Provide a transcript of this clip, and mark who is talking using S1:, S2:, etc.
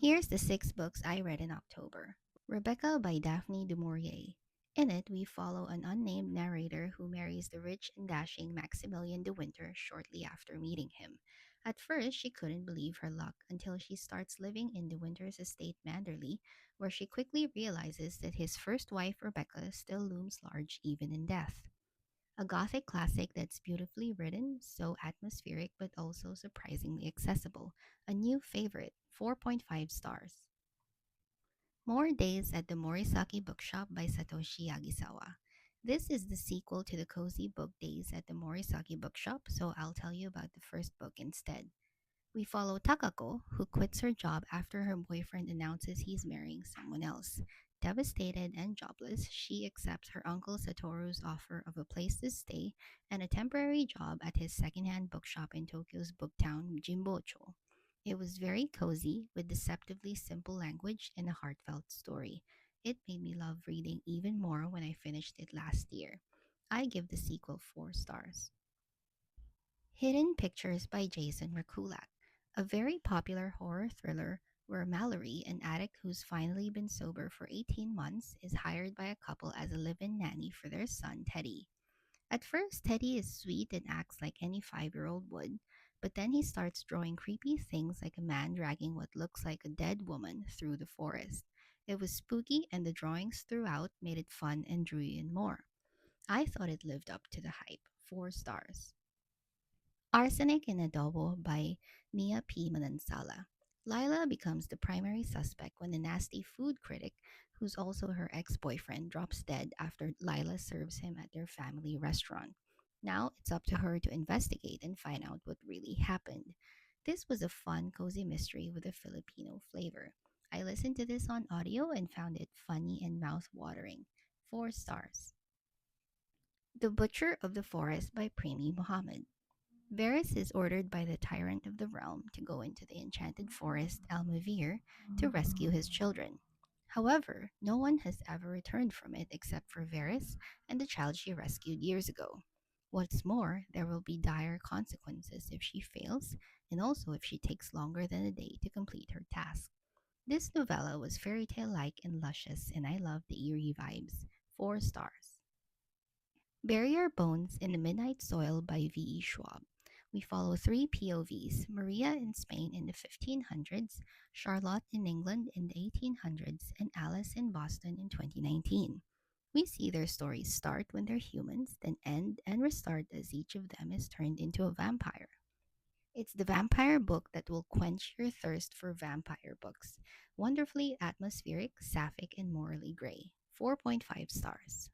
S1: Here's the six books I read in October. Rebecca by Daphne du Maurier. In it, we follow an unnamed narrator who marries the rich and dashing Maximilian de Winter shortly after meeting him. At first, she couldn't believe her luck until she starts living in de Winter's estate Manderley, where she quickly realizes that his first wife, Rebecca, still looms large even in death. A gothic classic that's beautifully written, so atmospheric but also surprisingly accessible. A new favorite, 4.5 stars. More Days at the Morisaki Bookshop by Satoshi Yagisawa. This is the sequel to the cozy book Days at the Morisaki Bookshop, so I'll tell you about the first book instead. We follow Takako, who quits her job after her boyfriend announces he's marrying someone else. Devastated and jobless, she accepts her uncle Satoru's offer of a place to stay and a temporary job at his secondhand bookshop in Tokyo's booktown, Jimbocho. It was very cozy, with deceptively simple language and a heartfelt story. It made me love reading even more when I finished it last year. I give the sequel 4 stars. Hidden Pictures by Jason Merkulak, a very popular horror thriller where Mallory, an addict who's finally been sober for 18 months, is hired by a couple as a live in nanny for their son, Teddy. At first, Teddy is sweet and acts like any 5-year-old would, but then he starts drawing creepy things like a man dragging what looks like a dead woman through the forest. It was spooky, and the drawings throughout made it fun and drew you in more. I thought it lived up to the hype. 4 stars. Arsenic in Adobo by Mia P. Manansala. Lila becomes the primary suspect when a nasty food critic, who's also her ex boyfriend, drops dead after Lila serves him at their family restaurant. Now it's up to her to investigate and find out what really happened. This was a fun, cozy mystery with a Filipino flavor. I listened to this on audio and found it funny and mouth-watering. 4 stars. The Butcher of the Forest by Premi Muhammad. Varys is ordered by the tyrant of the realm to go into the enchanted forest Elmavir to rescue his children. However, no one has ever returned from it except for Varys and the child she rescued years ago. What's more, there will be dire consequences if she fails, and also if she takes longer than a day to complete her task. This novella was fairy tale like and luscious, and I loved the eerie vibes. 4 stars. Bury Your Bones in the Midnight Soil by V.E. Schwab. We follow three POVs: Maria in Spain in the 1500s, Charlotte in England in the 1800s, and Alice in Boston in 2019. We see their stories start when they're humans, then end and restart as each of them is turned into a vampire. It's the vampire book that will quench your thirst for vampire books. Wonderfully atmospheric, sapphic, and morally gray. 4.5 stars.